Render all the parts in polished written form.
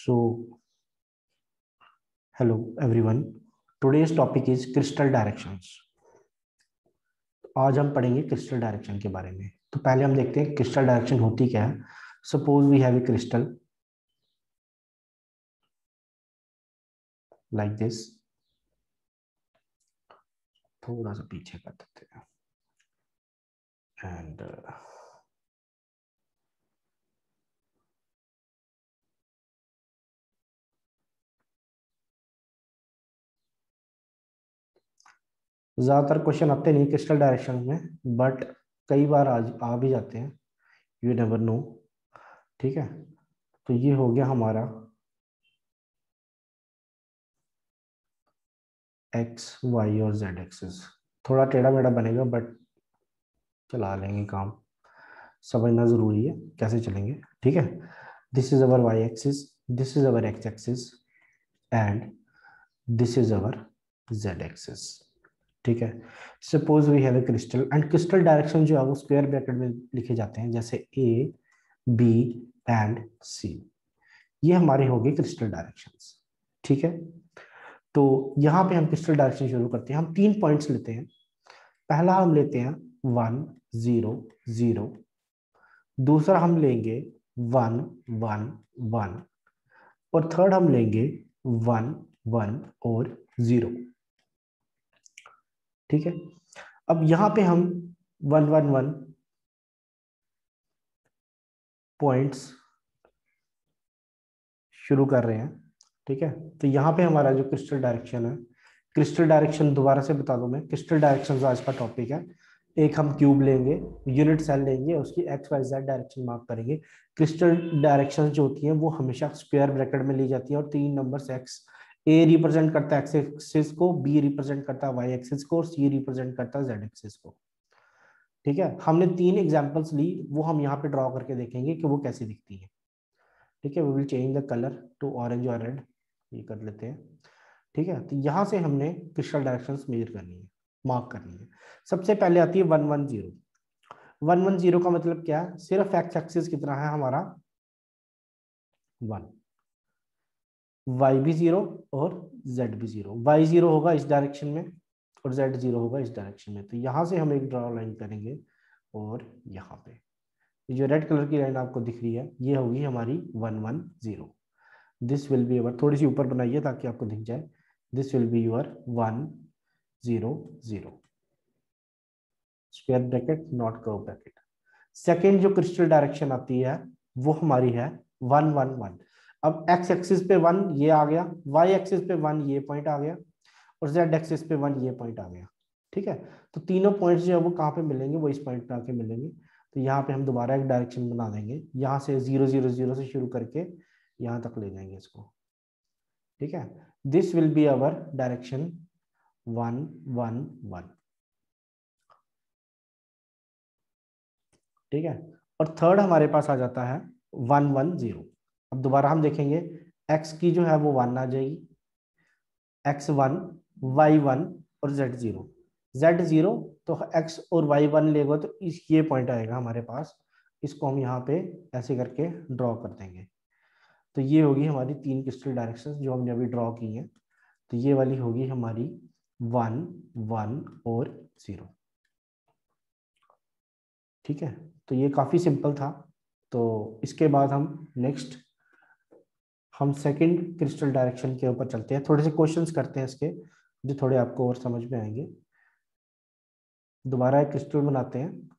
So, hello everyone. Today's topic is crystal directions. आज हम पढ़ेंगे क्रिस्टल डायरेक्शन के बारे में। तो पहले हम देखते हैं क्रिस्टल डायरेक्शन होती क्या है। Suppose we have a crystal like this. थोड़ा सा पीछे कर देते हैं एंड ज्यादातर क्वेश्चन आते नहीं क्रिस्टल डायरेक्शन में, बट कई बार आ भी जाते हैं। You never know. ठीक है, तो ये हो गया हमारा एक्स वाई और जेड एक्सिस। थोड़ा टेढ़ा मेढ़ा बनेगा बट चला लेंगे काम। समझना जरूरी है कैसे चलेंगे। ठीक है, this is our Y axis, this is our X axis and this is our Z axis. ठीक है, suppose we have a crystal and crystal direction जो है वो स्क्वायर ब्रैकेट में लिखे जाते हैं, जैसे ए बी एंड सी। ये हमारे हो गए क्रिस्टल डायरेक्शंस। ठीक है, तो यहाँ पे हम क्रिस्टल डायरेक्शन शुरू करते हैं। हम 3 पॉइंट्स लेते हैं। पहला हम लेते हैं 1 0 0, दूसरा हम लेंगे 1 1 1 और थर्ड हम लेंगे 1 1 और 0। ठीक है, अब यहां पे हम 1 1 1 पॉइंट्स शुरू कर रहे हैं। ठीक है, तो यहाँ पे हमारा जो क्रिस्टल डायरेक्शन है, क्रिस्टल डायरेक्शन दोबारा से बता दूं मैं, क्रिस्टल डायरेक्शन आज का टॉपिक है। एक हम क्यूब लेंगे, यूनिट सेल लेंगे, उसकी X Y Z direction mark करेंगे। क्रिस्टल डायरेक्शन जो होती हैं वो हमेशा स्क्वायर ब्रैकेट में ली जाती है और 3 नंबर्स एक्स, ए रिप्रेजेंट करता है एक्स एक्सिस को, बी रिप्रेजेंट करता है वाई एक्सिस को और सी रिप्रेजेंट करता है जेड एक्सिस को। ठीक है, हमने 3 एग्जांपल्स ली, वो हम यहाँ पे ड्रॉ करके देखेंगे कि वो कैसी दिखती है। ठीक है, we will change the colour to orange और रेड, ये कर लेते हैं। ठीक है, तो यहाँ से हमने क्रिस्टल डायरेक्शंस मेजर करनी है, मार्क करनी है। सबसे पहले आती है 1 1 0। 1 1 0 का मतलब क्या है? सिर्फ एक्स एक्सिस कितना है हमारा 1, वाई भी 0 और जेड भी 0। वाई 0 होगा इस डायरेक्शन में और जेड 0 होगा इस डायरेक्शन में। तो यहाँ से हम एक ड्रॉ लाइन करेंगे और यहाँ पे ये जो रेड कलर की लाइन आपको दिख रही है ये होगी हमारी 1 1 0। दिस विल बी योर, थोड़ी सी ऊपर बनाइए ताकि आपको दिख जाए, this will be your 1 0 0 square bracket not curve bracket. Second जो क्रिस्टल डायरेक्शन आती है वो हमारी है 1 1 1। अब एक्स एक्सिस पे 1 ये आ गया, वाई एक्सिस पे 1 ये पॉइंट आ गया और जेड एक्सिस पे 1 ये पॉइंट आ गया। ठीक है, तो तीनों पॉइंट्स जो है वो कहाँ पे मिलेंगे? वो इस पॉइंट पे आके मिलेंगे। तो यहाँ पे हम दोबारा एक डायरेक्शन बना देंगे, यहाँ से 0 0 0 से शुरू करके यहाँ तक ले जाएंगे इसको। ठीक है, this will be our direction 1 1 1। ठीक है, और थर्ड हमारे पास आ जाता है 1 1 0। अब दोबारा हम देखेंगे, एक्स की जो है वो 1 आ जाएगी, एक्स 1 वाई 1 और जेड 0 जेड 0। तो एक्स और वाई 1 लेगा तो इस ये पॉइंट आएगा हमारे पास, इसको हम यहाँ पे ऐसे करके ड्रॉ कर देंगे। तो ये होगी हमारी 3 क्रिस्टल डायरेक्शंस जो हमने अभी ड्रॉ की हैं। तो ये वाली होगी हमारी 1 1 और 0। ठीक है, तो ये काफी सिंपल था। तो इसके बाद हम नेक्स्ट हम सेकंड क्रिस्टल डायरेक्शन के ऊपर चलते हैं। थोड़े से क्वेश्चंस करते हैं इसके जो थोड़े आपको और समझ में आएंगे। दोबारा एक क्रिस्टल बनाते हैं।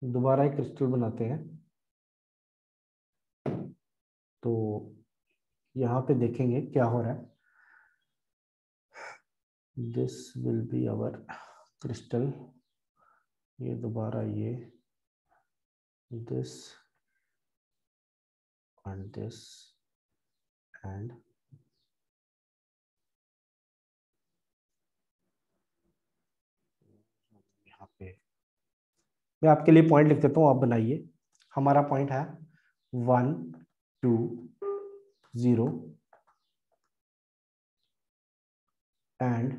दोबारा एक क्रिस्टल बनाते हैं। तो यहाँ पे देखेंगे क्या हो रहा है। This will be our crystal, ये दोबारा ये दिस एंड दिस एंड यहाँ पे मैं आपके लिए पॉइंट लिख देता हूँ, आप बनाइए। हमारा पॉइंट है 1 2 0 एंड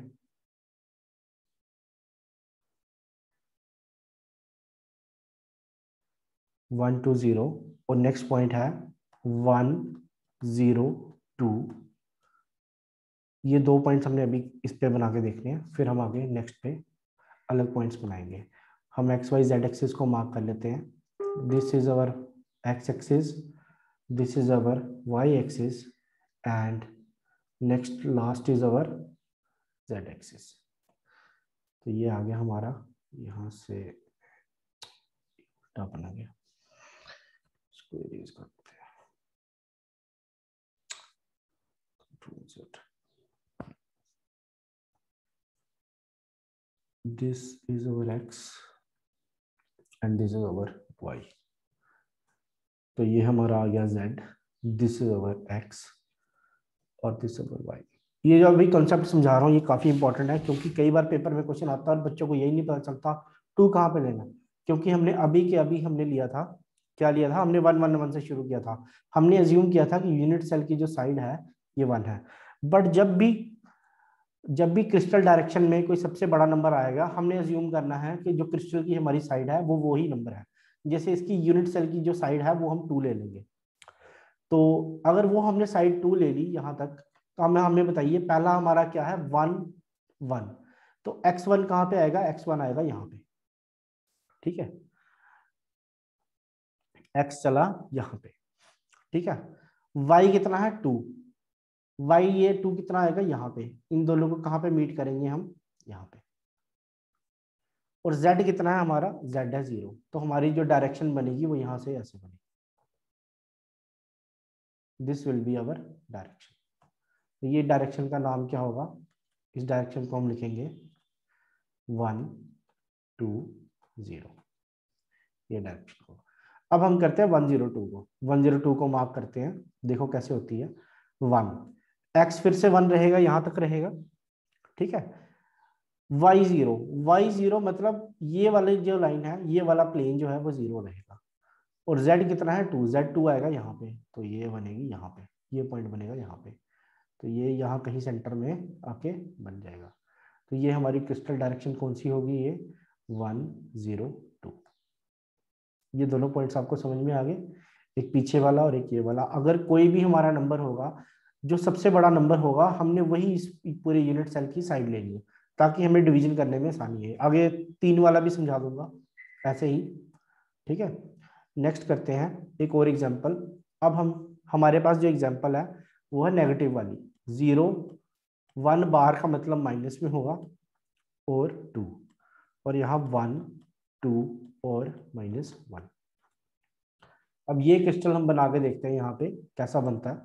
1 2 0 और नेक्स्ट पॉइंट है 1 0 2। ये दो पॉइंट्स हमने अभी इस पे बना के देखने हैं, फिर हम आगे नेक्स्ट पे अलग पॉइंट्स बनाएंगे। हम एक्स वाई जेड एक्सिस को मार्क कर लेते हैं। This is our X axis, this is our Y axis and next last is our Z axis. तो ये आ गया हमारा, यहाँ से उल्टा बना गया, इसको इरेज करते हैं। This is our X and this is our Y. तो ये हमारा आ गया z, this is our x और दिस अवर y। ये जो अभी कॉन्सेप्ट समझा रहा हूँ ये काफी इंपॉर्टेंट है, क्योंकि कई बार पेपर में क्वेश्चन आता है और बच्चों को यही नहीं पता चलता टू कहाँ पे लेना। क्योंकि हमने अभी के अभी हमने लिया था, क्या लिया था हमने, 1 1 1 से शुरू किया था। हमने एज्यूम किया था कि यूनिट सेल की जो साइड है ये 1 है। बट जब भी क्रिस्टल डायरेक्शन में कोई सबसे बड़ा नंबर आएगा, हमने एज्यूम करना है कि जो क्रिस्टल की हमारी साइड है वो ही नंबर है। जैसे इसकी यूनिट सेल की जो साइड है वो हम 2 ले लेंगे। तो अगर वो हमने साइड 2 ले ली यहाँ तक, तो हमें बताइए पहला हमारा क्या है, 1 1। तो x1 कहाँ पे आएगा, x1 आएगा यहाँ पे, ठीक है। x चला यहाँ पे, ठीक है। y कितना है 2, y ये 2 कितना आएगा यहाँ पे, इन दोनों को कहाँ पे मीट करेंगे हम, यहाँ पे। और z कितना है हमारा, z है 0। तो हमारी जो डायरेक्शन बनेगी वो यहाँ से ऐसे बनेगी, this will be our direction. तो ये डायरेक्शन का नाम क्या होगा, इस डायरेक्शन को हम लिखेंगे 1 2 0, ये डायरेक्शन को। अब हम करते हैं 102 को, 102 को मार्क करते हैं, देखो कैसे होती है। 1 x फिर से 1 रहेगा, यहां तक रहेगा, ठीक है। y0 मतलब ये वाली जो लाइन है, ये वाला प्लेन जो है वो 0 रहेगा। और z कितना है 2, z2 आएगा यहाँ पे, तो ये बनेगी यहाँ पे, ये पॉइंट बनेगा यहाँ पे। तो ये यहाँ कहीं सेंटर में आके बन जाएगा। तो ये हमारी क्रिस्टल डायरेक्शन कौन सी होगी, ये 102। ये दोनों पॉइंट्स आपको समझ में आ गए, एक पीछे वाला और एक ये वाला। अगर कोई भी हमारा नंबर होगा, जो सबसे बड़ा नंबर होगा, हमने वही इस पूरे यूनिट सेल की साइड लेनी है, ताकि हमें डिवीजन करने में आसानी है। आगे 3 वाला भी समझा दूंगा ऐसे ही, ठीक है। नेक्स्ट करते हैं एक और एग्जाम्पल। अब हमारे पास जो एग्जाम्पल है वो है नेगेटिव वाली, 0 1 बार का मतलब माइनस में होगा और 2, और यहाँ 1 2 और -1। अब ये क्रिस्टल हम बना के देखते हैं यहाँ पे कैसा बनता है।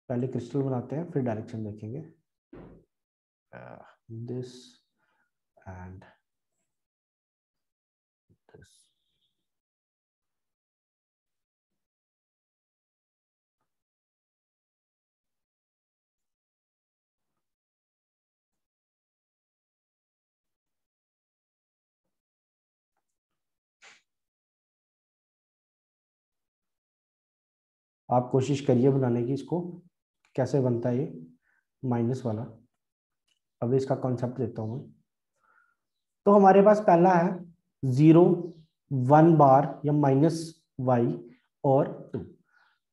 पहले क्रिस्टल बनाते हैं फिर डायरेक्शन देखेंगे। This and this. आप कोशिश करिए बनाने की इसको, कैसे बनता है ये माइनस वाला। अब इसका कॉन्सेप्ट देता हूँ मैं। तो हमारे पास पहला है 0 1 बार या -y और 2।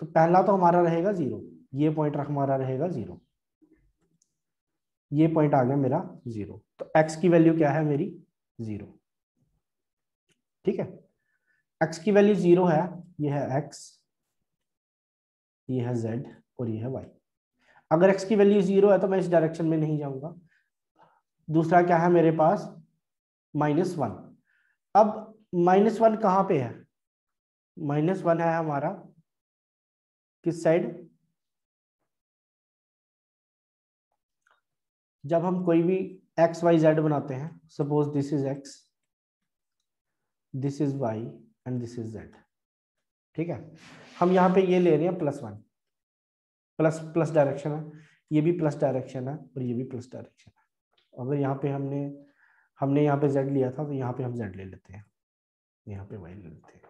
तो पहला तो हमारा रहेगा 0, ये पॉइंट हमारा रहेगा 0, ये पॉइंट आ गया मेरा 0। तो x की वैल्यू क्या है मेरी, 0, ठीक है। x की वैल्यू 0 है, ये है x, ये है z और ये है y। अगर x की वैल्यू 0 है तो मैं इस डायरेक्शन में नहीं जाऊंगा। दूसरा क्या है मेरे पास, -1। अब -1 कहाँ पे है, -1 है हमारा किस साइड, जब हम कोई भी एक्स वाई जेड बनाते हैं, suppose this is x, this is y and this is z, ठीक है। हम यहाँ पे ये ले रहे हैं +1, प्लस प्लस डायरेक्शन है, ये भी प्लस डायरेक्शन है और ये भी प्लस डायरेक्शन है। अगर यहाँ पे हमने हमने यहाँ पे z लिया था तो यहाँ पे हम z ले लेते हैं, यहाँ पे y ले लेते हैं,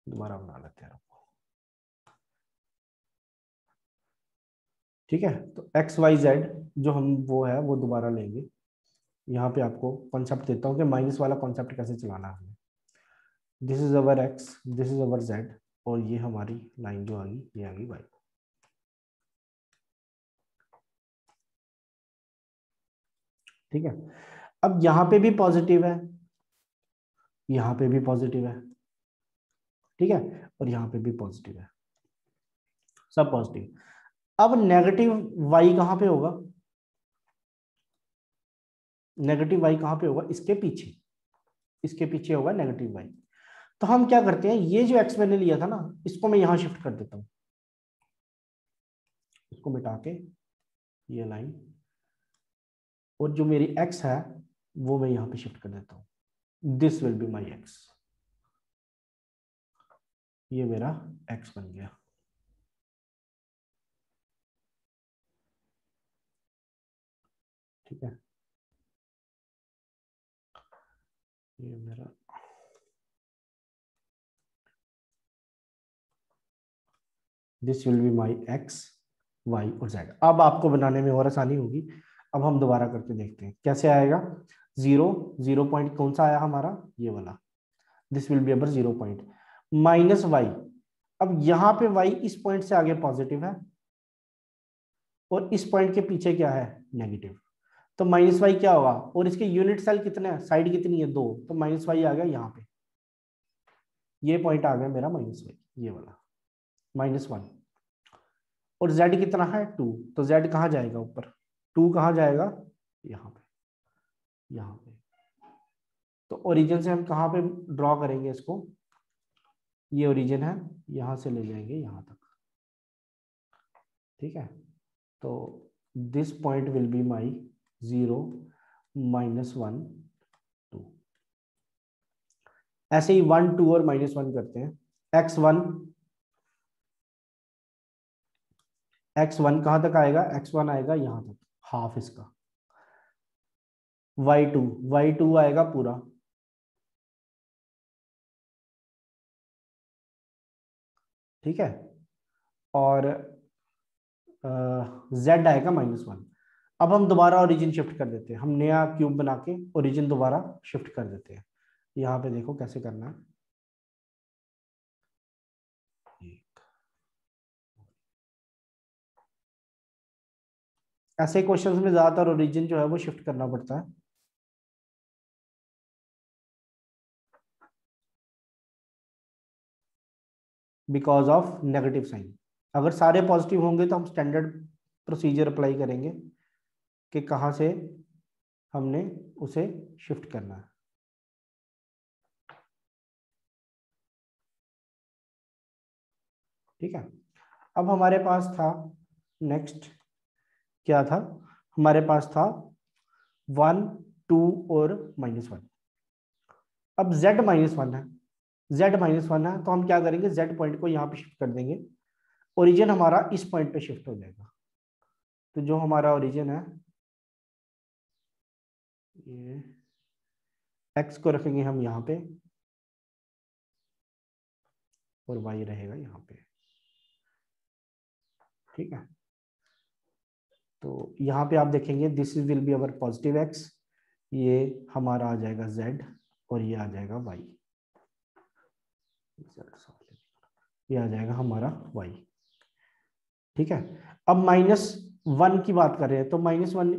दोबारा बना लेते हैं आपको, ठीक है, तो एक्स वाई जेड जो हम वो है वो दोबारा लेंगे। यहाँ पे आपको कॉन्सेप्ट देता हूँ कि माइनस वाला कॉन्सेप्ट कैसे चलाना है हमें। This is our X, this is our Z, और ये हमारी लाइन जो आ गई ये आ गई वाई। ठीक है, अब यहाँ पे भी पॉजिटिव है, यहाँ पे भी पॉजिटिव है, ठीक है, और यहाँ पे भी पॉजिटिव है, सब पॉजिटिव। अब नेगेटिव वाई कहाँ पे होगा? नेगेटिव वाई कहाँ पे होगा? इसके पीछे, इसके पीछे होगा नेगेटिव वाई। तो हम क्या करते हैं, ये जो एक्स मैंने लिया था ना, इसको मैं यहां शिफ्ट कर देता हूं, इसको मिटा के ये लाइन, और जो मेरी एक्स है वो मैं यहां पे शिफ्ट कर देता हूं। This will be my X, ये मेरा एक्स बन गया। ठीक है, ये मेरा, this will be my X Y और जेड। अब आपको बनाने में और आसानी होगी। अब हम दोबारा करके देखते हैं कैसे आएगा। जीरो, जीरो पॉइंट कौन सा आया हमारा, ये वाला, this will be our zero point minus Y. अब यहाँ पे वाई इस पॉइंट से आगे पॉजिटिव है, और इस पॉइंट के पीछे क्या है, नेगेटिव। तो माइनस वाई क्या होगा, और इसके यूनिट सेल कितने हैं, साइड कितनी है, दो, तो माइनस वाई आ गया यहाँ पे, ये पॉइंट आ गया मेरा माइनस वाई, ये वाला -1। और z कितना है 2, तो z कहाँ जाएगा ऊपर, 2 कहाँ जाएगा, यहाँ पे, यहाँ पे। तो ओरिजिन से हम कहाँ पे ड्रॉ करेंगे इसको, ये ओरिजिन है, यहाँ से ले जाएंगे यहाँ तक। ठीक है, तो दिस पॉइंट विल बी माई 0, -1, 2। ऐसे ही 1, 2 और -1 करते हैं। x1, x1 कहाँ तक आएगा, x1 आएगा यहाँ तक, हाफ इसका। y2, y2 आएगा पूरा, ठीक है, और z आएगा -1। अब हम दोबारा ओरिजिन शिफ्ट कर देते हैं, हम नया क्यूब बना के ओरिजिन दोबारा शिफ्ट कर देते हैं। यहाँ पे देखो कैसे करना है। ऐसे क्वेश्चंस में ज्यादातर ओरिजिन जो है वो शिफ्ट करना पड़ता है, बिकॉज ऑफ नेगेटिव साइन। अगर सारे पॉजिटिव होंगे तो हम स्टैंडर्ड प्रोसीजर अप्लाई करेंगे कि कहाँ से हमने उसे शिफ्ट करना है। ठीक है, अब हमारे पास था, नेक्स्ट क्या था, हमारे पास था 1, 2 और -1। अब z -1 है, z-1 है, तो हम क्या करेंगे, z पॉइंट को यहाँ पे शिफ्ट कर देंगे, ओरिजिन हमारा इस पॉइंट पे शिफ्ट हो जाएगा। तो जो हमारा ओरिजिन है, ये x को रखेंगे हम यहाँ पे, और y रहेगा यहाँ पे। ठीक है, तो यहाँ पे आप देखेंगे this will be our positive x, ये हमारा आ जाएगा z, और ये आ जाएगा y, ये आ जाएगा हमारा y। ठीक है, अब -1 की बात कर रहे हैं, तो -1,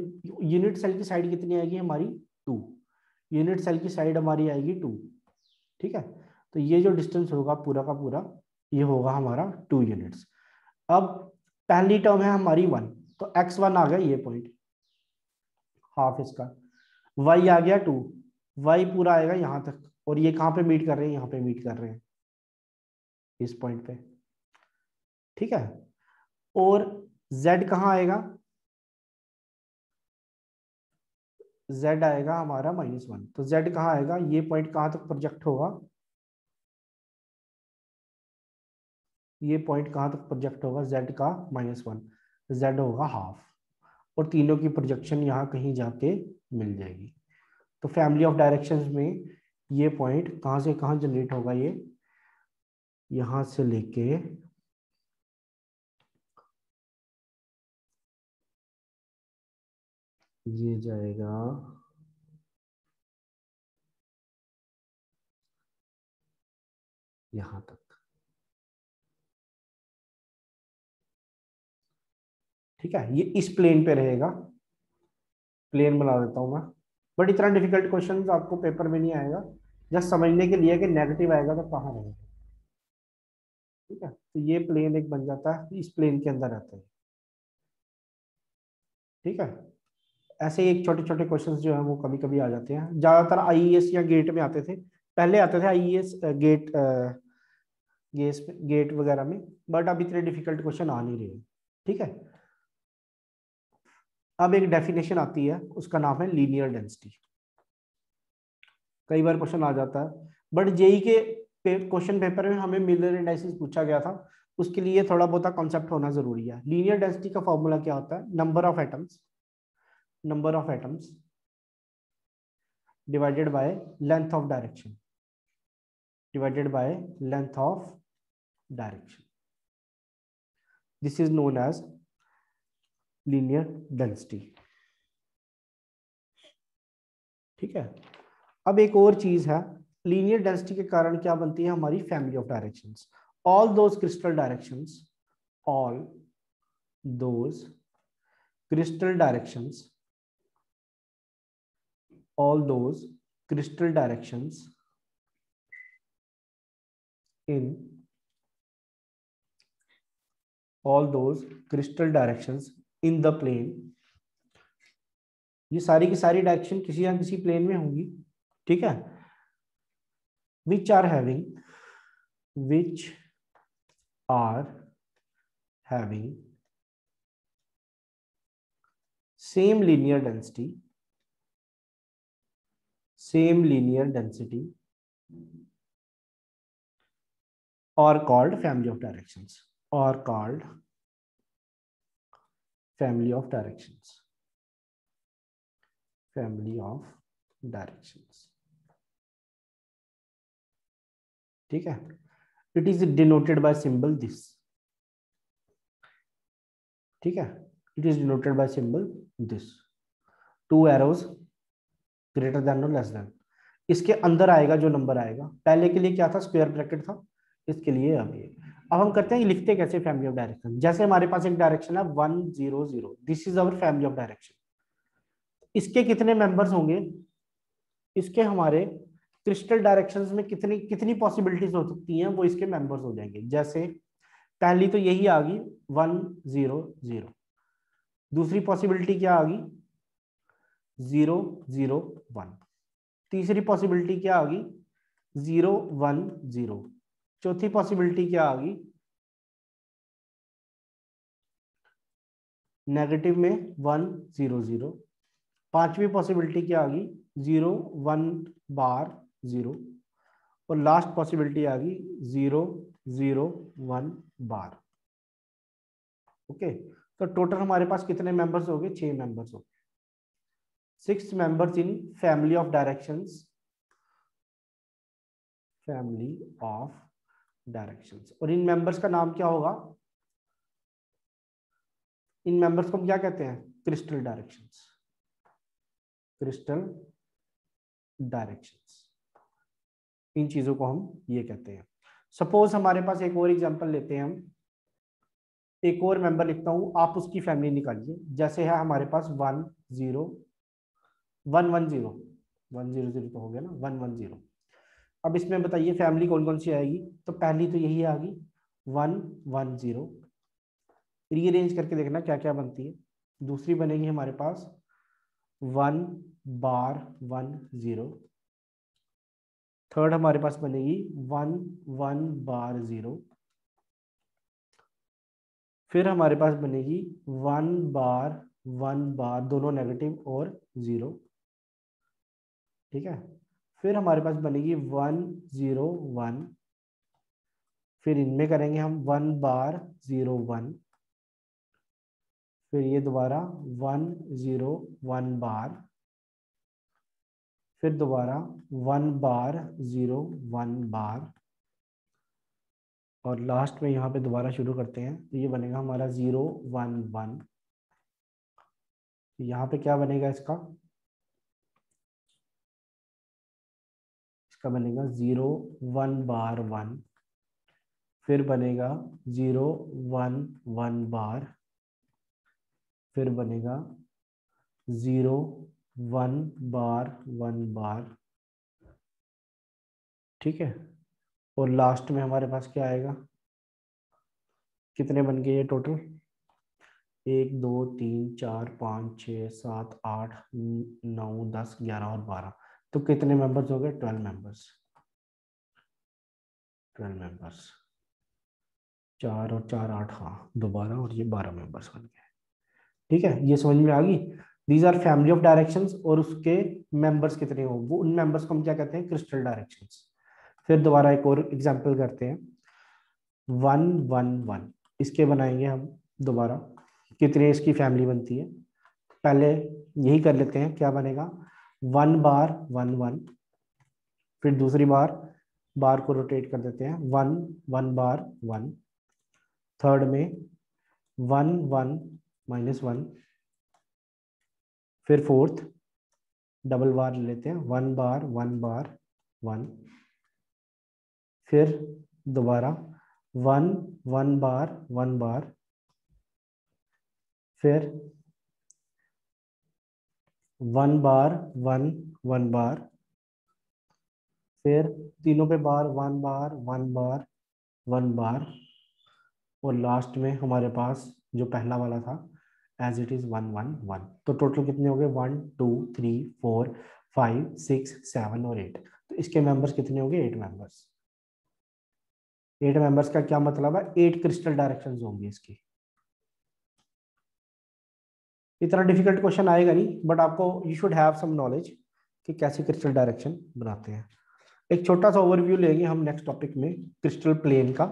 यूनिट सेल की साइड कितनी आएगी हमारी, 2, यूनिट सेल की साइड हमारी आएगी 2। ठीक है, तो ये जो डिस्टेंस होगा पूरा का पूरा, ये होगा हमारा 2 यूनिट्स। अब पहली टर्म है हमारी 1, तो x1 आ गया ये पॉइंट, हाफ इसका, y आ गया 2, y पूरा आएगा यहाँ तक, और ये कहाँ पे मीट कर रहे हैं, यहाँ पे मीट कर रहे हैं इस पॉइंट पे। ठीक है, और z कहाँ आएगा, z आएगा हमारा -1, तो z कहाँ आएगा, ये पॉइंट कहाँ तक प्रोजेक्ट होगा, ये पॉइंट कहाँ तक प्रोजेक्ट होगा, z का -1, z होगा हाफ, और तीनों की प्रोजेक्शन यहाँ कहीं जाके मिल जाएगी। तो फैमिली ऑफ डायरेक्शंस में ये पॉइंट कहाँ से कहाँ जनरेट होगा, ये यहाँ से लेके ये जाएगा यहां तक। ठीक है, ये इस प्लेन पे रहेगा, प्लेन बना देता हूं मैं। बट इतना डिफिकल्ट क्वेश्चन आपको पेपर में नहीं आएगा, जस्ट समझने के लिए कि नेगेटिव आएगा तो कहाँ रहेगा। ठीक है, तो ये प्लेन एक बन जाता है, इस प्लेन के अंदर रहता है। ठीक है, ऐसे ही एक छोटे छोटे क्वेश्चंस जो है वो कभी कभी आ जाते हैं, ज्यादातर आईईएस या गेट में आते थे, पहले आते थे आईईएस गेट, गेट वगैरह में, बट अब इतने डिफिकल्ट क्वेश्चन आ नहीं रहे। ठीक है, अब एक डेफिनेशन आती है, उसका नाम है लीनियर डेंसिटी। कई बार क्वेश्चन आ जाता है, बट जेई के क्वेश्चन पेपर में हमें मिलर इंडाइसिस पूछा गया था, उसके लिए थोड़ा बहुत कॉन्सेप्ट होना जरूरी है। लीनियर डेंसिटी का फॉर्मूला क्या होता है? Number of atoms divided by length of direction, divided by length of direction. This is known as linear density. ठीक है, अब एक और चीज है, लीनियर डेंसिटी के कारण क्या बनती है हमारी family of directions. All those crystal directions, all those crystal directions, all those crystal directions in all those crystal directions in the plane, ये सारी की सारी डायरेक्शन किसी ना किसी प्लेन में होंगी। ठीक है, which are having which are having same linear density, same linear density are called family of directions, or called family of directions, family of directions। ठीक है, it is denoted by symbol this। ठीक है, it is denoted by symbol this, two arrows greater than और less than. इसके अंदर आएगा जो number आएगा, पहले के लिए क्या था स्क्वायर ब्रैकेट था, इसके लिए अब ये। अब हम करते हैं लिखते कैसे फैमिली ऑफ डायरेक्शन। जैसे हमारे पास एक डायरेक्शन है 1 0 0, this is our family of direction. इसके कितने मेंबर्स होंगे, इसके हमारे क्रिस्टल डायरेक्शंस में कितनी कितनी पॉसिबिलिटीज हो सकती हैं, वो इसके मेंबर्स हो जाएंगे। जैसे पहली तो यही आ गई 1 0 0, दूसरी पॉसिबिलिटी क्या आ गई 0 0 1, तीसरी पॉसिबिलिटी क्या आ गई 0 1 0, चौथी पॉसिबिलिटी क्या आ गई नेगेटिव में 1 0 0, पांचवी पॉसिबिलिटी क्या आ गई 0 1 बार 0, और लास्ट पॉसिबिलिटी आ गई 0 0 1 बार। ओके, तो टोटल हमारे पास कितने मेंबर्स हो गए, 6 मेंबर्स हो गए, 6 members in family of directions, family of directions. और इन मेंबर्स का नाम क्या होगा, इन मेंबर्स को हम क्या कहते हैं, क्रिस्टल डायरेक्शंस, क्रिस्टल डायरेक्शंस, इन चीजों को हम ये कहते हैं। सपोज हमारे पास एक और एग्जांपल लेते हैं हम, एक और मेंबर लिखता हूं, आप उसकी फैमिली निकालिए। जैसे है हमारे पास 1 0 1 1 0 तो हो गया ना 1 1 0। अब इसमें बताइए फैमिली कौन कौन सी आएगी, तो पहली तो यही आ गई 1 1 0, रीअरेंज करके देखना क्या क्या बनती है। दूसरी बनेगी हमारे पास 1 बार 1 0, थर्ड हमारे पास बनेगी 1 1 बार 0, फिर हमारे पास बनेगी 1 बार 1 बार, दोनों नेगेटिव और 0। ठीक है, फिर हमारे पास बनेगी 1 0 1, फिर इनमें करेंगे हम 1 बार 0 1, फिर ये दोबारा 1 0 1 बार, फिर दोबारा 1 बार 0 1 बार, और लास्ट में यहाँ पे दोबारा शुरू करते हैं, तो ये बनेगा हमारा 0 1 1। यहाँ पे क्या बनेगा इसका बनेगा 0 1 बार 1, फिर बनेगा 0 1 1 बार, फिर बनेगा 0 1 बार 1 बार, ठीक है। और लास्ट में हमारे पास क्या आएगा, कितने बन गए ये टोटल, 1 2 3 4 5 6 7 8 9 10 11 और 12, तो कितने मेंबर्स हो गए, 12 मेंबर्स। 12 मेंबर्स, 4 और 4 8, हाँ दोबारा, और ये 12 मेंबर्स बन गए। ठीक है, ये समझ में आ गई। These are family of directions, और उसके मेंबर्स कितने हो, वो उन मेंबर्स को हम क्या कहते हैं, क्रिस्टल डायरेक्शंस। फिर दोबारा एक और एग्जांपल करते हैं, 1 1 1, इसके बनाएंगे हम दोबारा, कितने इसकी फैमिली बनती है। पहले यही कर लेते हैं, क्या बनेगा, 1 बार 1 1, फिर दूसरी बार को रोटेट कर देते हैं, 1 1 बार 1, थर्ड में 1 1 -1, फिर फोर्थ डबल बार लेते हैं, 1 बार 1 बार 1, फिर दोबारा 1 1 बार 1 बार, फिर 1 बार 1 1 बार, फिर तीनों पे बार 1 बार 1 बार 1 बार, और लास्ट में हमारे पास जो पहला वाला था एज इट इज 1 1 1। तो टोटल कितने हो गए, 1 2 3 4 5 6 7 और 8। तो इसके मेंबर्स कितने हो गए, 8 मेंबर्स। 8 मेंबर्स का क्या मतलब है, 8 क्रिस्टल डायरेक्शंस होंगी इसकी। इतना डिफिकल्ट क्वेश्चन आएगा नहीं, बट आपको you should have some knowledge कि कैसे क्रिस्टल डायरेक्शन बनाते हैं। एक छोटा सा ओवरव्यू लेंगे हम नेक्स्ट टॉपिक में क्रिस्टल प्लेन का,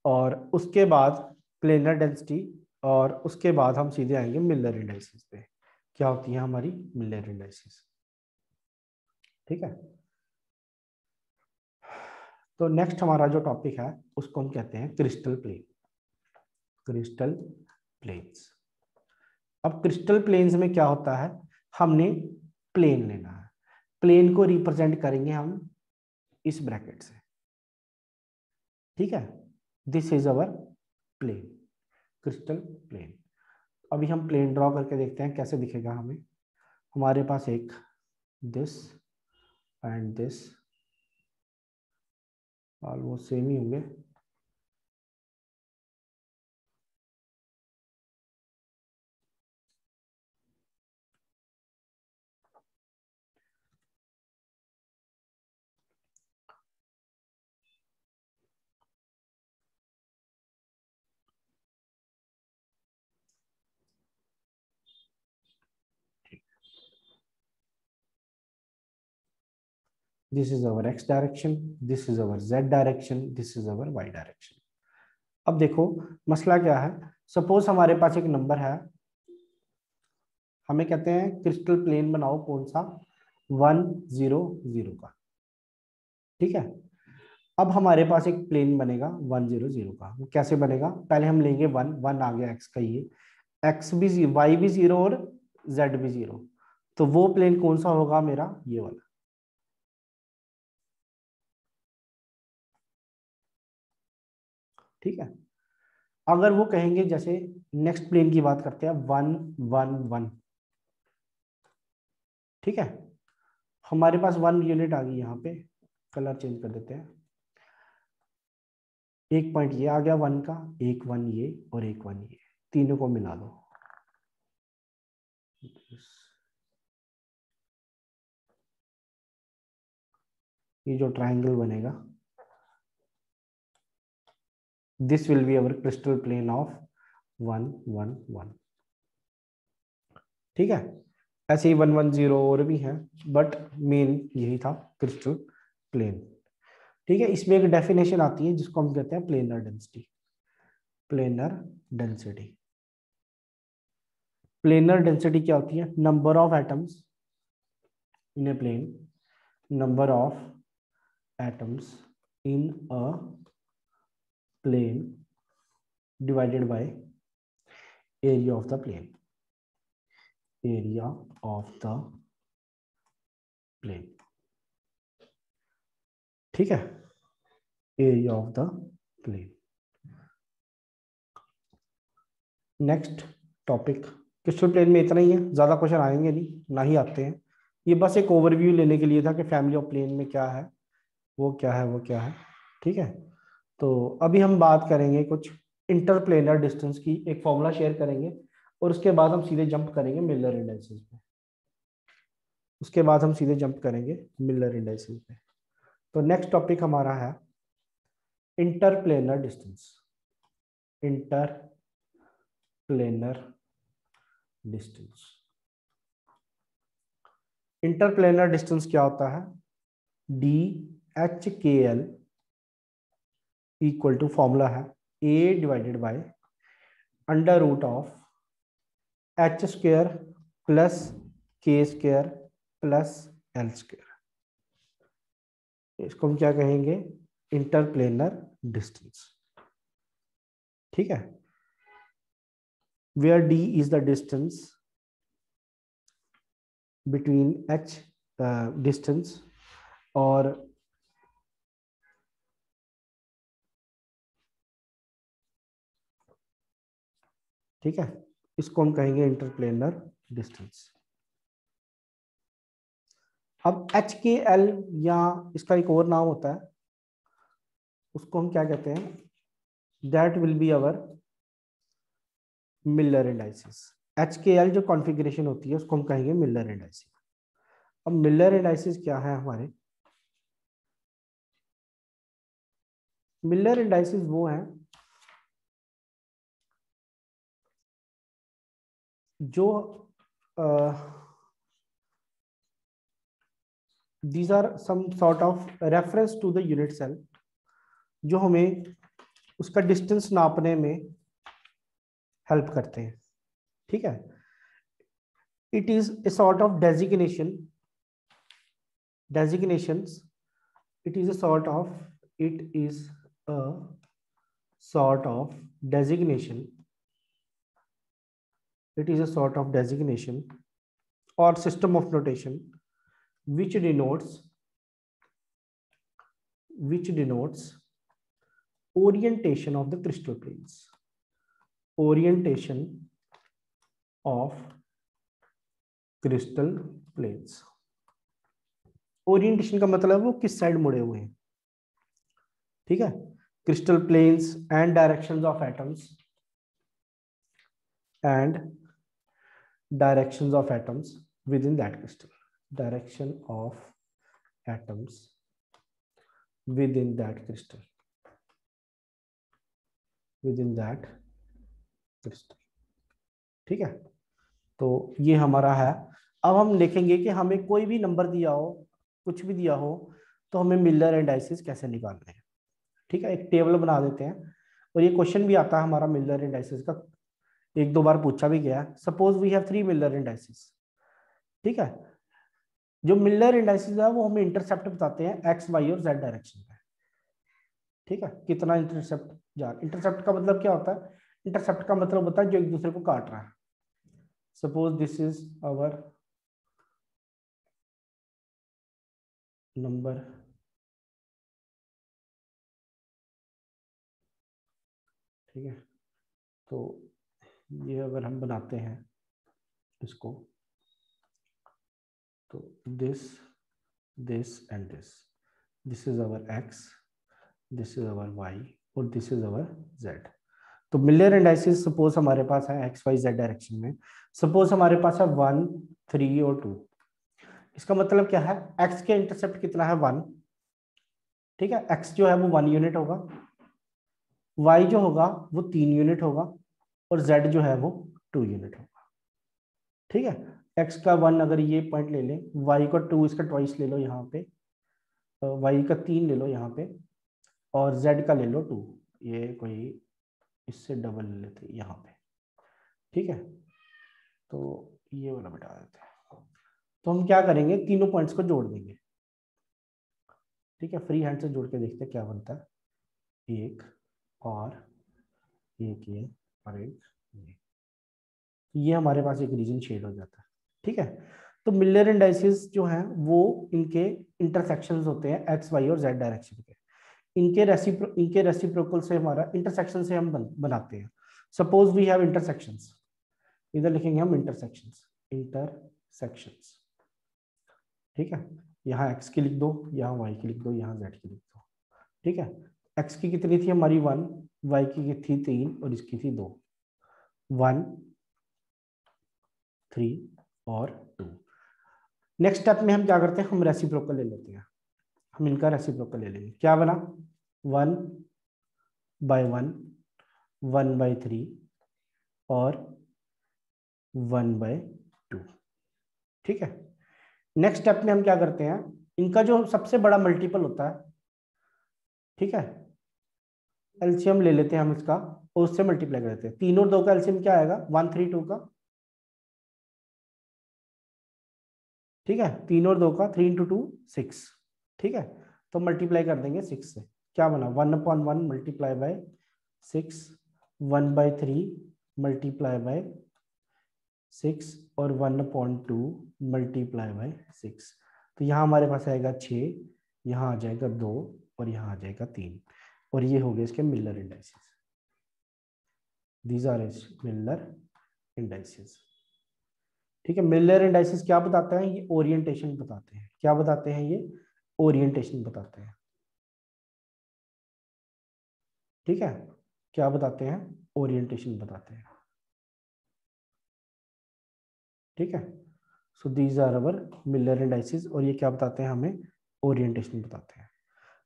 और उसके बाद प्लेनर डेंसिटी, और उसके बाद हम सीधे आएंगे मिलर इंडाइसिस पे, क्या होती है हमारी मिलर इंडाइसिस। ठीक है, तो नेक्स्ट हमारा जो टॉपिक है उसको हम कहते हैं क्रिस्टल प्लेन, क्रिस्टल प्लेन्स। अब क्रिस्टल प्लेन्स में क्या होता है, हमने प्लेन लेना है, प्लेन को रिप्रेजेंट करेंगे हम इस ब्रैकेट से। ठीक है, this is our plane, crystal plane. अभी हम प्लेन ड्रॉ करके देखते हैं कैसे दिखेगा हमें। हमारे पास एक this and this almost same ही होंगे। This is our X direction, this is our Z direction, this is our Y direction. अब देखो मसला क्या है, सपोज हमारे पास एक नंबर है, हमें कहते हैं क्रिस्टल प्लेन बनाओ कौन सा, 1 0 0 का। ठीक है, अब हमारे पास एक प्लेन बनेगा 1 0 0 का। वो कैसे बनेगा, पहले हम लेंगे 1 1 आ गया एक्स का, ये एक्स भी वाई भी 0 और जेड भी 0, तो वो प्लेन कौन सा होगा मेरा, ये वाला। ठीक है, अगर वो कहेंगे, जैसे नेक्स्ट प्लेन की बात करते हैं, 1 1 1। ठीक है, हमारे पास 1 यूनिट आ गई, यहाँ पे कलर चेंज कर देते हैं, एक पॉइंट ये आ गया 1 का, एक 1 ये और एक 1 ये, तीनों को मिला दो, ये जो ट्राइंगल बनेगा, this will be our crystal plane of 1 1 1। ठीक है, ऐसे ही 1 1 0 और भी हैं, बट मेन यही था क्रिस्टल प्लेन। ठीक है, इसमें एक डेफिनेशन आती है जिसको हम कहते हैं planar density. Planar density, planar density क्या होती है, number of atoms in a plane, number of atoms in a plane divided by area of the plane. Area of the plane, ठीक है, area of the plane. Next topic, crystal plane में इतना ही है, ज्यादा question आएंगे नहीं, ना ही आते हैं। ये बस एक ओवरव्यू लेने के लिए था कि फैमिली ऑफ प्लेन में क्या है, वो क्या है, वो क्या है, ठीक है। तो अभी हम बात करेंगे कुछ इंटरप्लेनर डिस्टेंस की, एक फॉर्मूला शेयर करेंगे और उसके बाद हम सीधे जंप करेंगे मिलर इंडाइसेस पे। उसके बाद हम सीधे जंप करेंगे मिलर इंडाइसेस पे। तो नेक्स्ट टॉपिक हमारा है interplanar distance. Interplanar distance, interplanar distance क्या होता है? D H K L equal to, formula है A divided by under root of H square plus K square plus L square. इसको हम क्या कहेंगे? इंटरप्लेनर डिस्टेंस, ठीक है। Where D is the distance between H distance और ठीक है, इसको हम कहेंगे इंटरप्लेनर डिस्टेंस। अब एच के एल या इसका एक और नाम होता है, उसको हम क्या कहते हैं? That will be our Miller indices. H K L जो कॉन्फ़िगरेशन होती है उसको हम कहेंगे मिलर इंडाइसिस। अब मिलर इंडाइसिस क्या है हमारे? मिलर इंडाइसिस वो है जो these are some sort of reference to the unit cell, जो हमें उसका डिस्टेंस नापने में हेल्प करते हैं, ठीक है। It is a sort of designations, it is a sort of, it is a sort of designation, it is a sort of designation or system of notation which denotes orientation of the crystal planes, orientation of crystal planes। Orientation का मतलब वो किस side मुड़े हुए हैं, ठीक है। Crystal planes and directions of atoms and directions of atoms within that crystal, direction of atoms within that crystal, within that crystal, ठीक है। तो ये हमारा है। अब हम देखेंगे कि हमें कोई भी नंबर दिया हो, कुछ भी दिया हो, तो हमें मिलर इंडाइसिस कैसे निकालने हैं, ठीक है। एक टेबल बना देते हैं, और ये क्वेश्चन भी आता है हमारा मिलर इंडाइसिस का, एक दो बार पूछा भी गया है। Suppose we have 3 Miller indices, ठीक है। जो मिलर इंडाइसिस है वो हमें इंटरसेप्ट बताते हैं एक्स वाई और जेड डायरेक्शन में, ठीक है। कितना इंटरसेप्ट जा, इंटरसेप्ट का मतलब क्या होता है? इंटरसेप्ट का मतलब होता है जो एक दूसरे को काट रहा है। Suppose this is our number, ठीक है। तो ये अगर हम बनाते हैं इसको, तो this this and this is our X, this is our Y और दिस इज अवर जेड। तो मिलर इंडाइसिस सपोज हमारे पास है एक्स वाई जेड डायरेक्शन में। सपोज हमारे पास है 1, 3 और 2। इसका मतलब क्या है? एक्स के इंटरसेप्ट कितना है? 1, ठीक है। एक्स जो है वो 1 यूनिट होगा, वाई जो होगा वो 3 यूनिट होगा, और जेड जो है वो 2 यूनिट होगा, ठीक है। एक्स का 1 अगर ये पॉइंट ले लें, वाई का 2 इसका ट्वाइस ले लो यहाँ पे, वाई का 3 ले लो यहाँ पे, और जेड का ले लो 2, ये कोई इससे डबल ले लेते यहाँ पे, ठीक है। तो ये वाला बिठा देते हैं। तो हम क्या करेंगे, तीनों पॉइंट्स को जोड़ देंगे, ठीक है। फ्री हैंड से जोड़ के देखते हैं क्या बनता है। एक और एक ये और एक ये हमारे पास एक रीजन शेड हो जाता है, ठीक है। तो मिलर इंडाइसिस जो हैं वो इनके इंटरसेक्शंस होते हैं एक्स वाई और जेड डायरेक्शन के। इनके रेसिप्रोकल से हमारा इंटरसेक्शन से हम बनाते हैं। सपोज वी हैव इंटरसेक्शंस, इधर लिखेंगे हम इंटरसेक्शंस, ठीक है। यहाँ एक्स की लिख दो, यहाँ वाई की लिख दो, यहाँ जेड की लिख दो, ठीक है। एक्स की कितनी थी हमारी 1, वाई की थी 3 और इसकी थी 2, 1 3 और 2। नेक्स्ट स्टेप में हम क्या करते हैं, हम रेसिप्रोकल ले लेते हैं। हम इनका रेसिप्रोकल ले लेंगे। क्या बना, 1/1, 1/3 और 1/2, ठीक है। नेक्स्ट स्टेप में हम क्या करते हैं, इनका जो सबसे बड़ा मल्टीपल होता है, ठीक है, एलसीएम ले लेते हैं हम इसका और उससे मल्टीप्लाई कर देते हैं। 3 और 2 का एलसीएम क्या आएगा, 1 3 2 का, ठीक है। 3 और 2 का 3 × 2 6, ठीक है। तो मल्टीप्लाई कर देंगे 6 से। क्या बना, 1/1 मल्टीप्लाई बाय 6, 1/3 मल्टीप्लाई बाय 6 और 1/2 मल्टीप्लाई बाय 6। तो यहाँ हमारे पास आएगा 6, यहाँ आ जाएगा 2 और यहाँ आ जाएगा 3, और ये हो गए इसके Miller indices. These are Miller indices, ठीक है। मिलर इंडाइसिस क्या बताते हैं, ये ओरिएंटेशन बताते हैं। क्या बताते हैं ये, ओरिएंटेशन बताते हैं, ठीक है। क्या बताते हैं, ओरिएंटेशन बताते हैं, ठीक है। So these are our Miller indices, और ये क्या बताते हैं हमें, ओरिएंटेशन बताते हैं।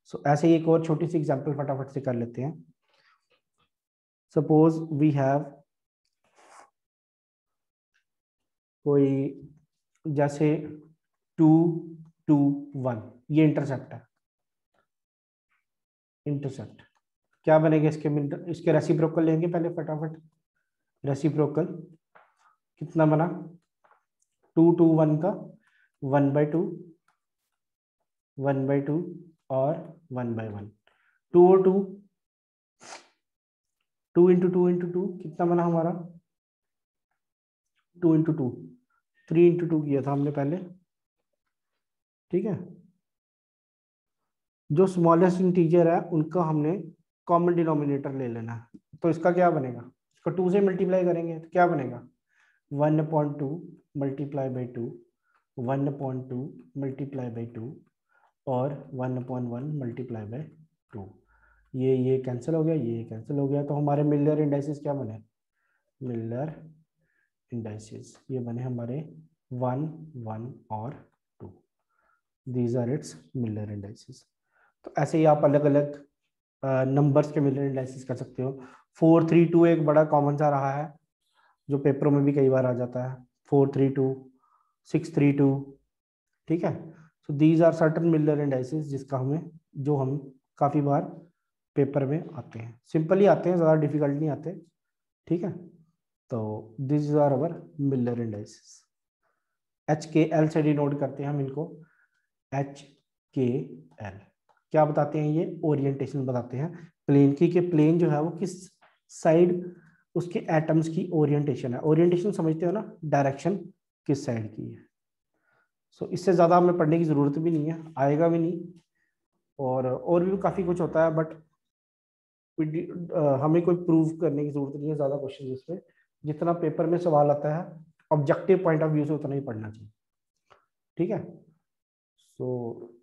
सो ऐसे ही एक और छोटी सी एग्जांपल फटाफट से कर लेते हैं। सपोज वी हैव कोई, जैसे 2 2 1, ये इंटरसेप्ट है, इंटरसेप्ट। क्या बनेगा इसके रेसिप्रोकल लेंगे पहले फटाफट। रेसिप्रोकल कितना बना, 2 2 1 का 1/2, 1/2 और 1/1। 2 और 2, 2 × 2 × 2 कितना बना हमारा, 2 × 2, 3 × 2 किया था हमने पहले, ठीक है। जो स्मॉलेस्ट इंटीजर है उनका हमने कॉमन डिनोमिनेटर ले लेना है। तो इसका क्या बनेगा, इसको 2 से मल्टीप्लाई करेंगे तो क्या बनेगा, 1/2 मल्टीप्लाई बाई 2, 1/2 मल्टीप्लाई बाई 2 और 1/1 मल्टीप्लाई बाई 2। ये कैंसिल हो गया, ये कैंसिल हो गया। तो हमारे मिलर इंडाइसिस क्या बने, मिलर इंडाइसिस ये बने हमारे 1 1 और 2। These are its Miller indices. तो ऐसे ही आप अलग अलग नंबर्स के मिलर इंडाइसिस कर सकते हो। 4 3 2 एक बड़ा कॉमन सा रहा है जो पेपरों में भी कई बार आ जाता है, 4 3 2, 6 3 2, ठीक है। So these are certain Miller indices जिसका हमें, जो हम काफी बार पेपर में आते हैं, सिंपली आते हैं, ज्यादा डिफिकल्ट नहीं आते, ठीक है। तो this are our Miller indices. HKL से डिनोट करते हैं हम इनको, HKL क्या बताते हैं, ये ओरिएंटेशन बताते हैं प्लेन की, कि प्लेन जो है वो किस साइड उसके एटम्स की ओरिएंटेशन है। ओरिएंटेशन समझते हो ना, डायरेक्शन किस साइड की है। सो इससे ज्यादा हमें पढ़ने की जरूरत भी नहीं है, आएगा भी नहीं, और भी काफी कुछ होता है, बट हमें कोई प्रूव करने की जरूरत नहीं है ज्यादा क्वेश्चन इसमें। जितना पेपर में सवाल आता है ऑब्जेक्टिव पॉइंट ऑफ व्यू से उतना ही पढ़ना चाहिए, ठीक है। सो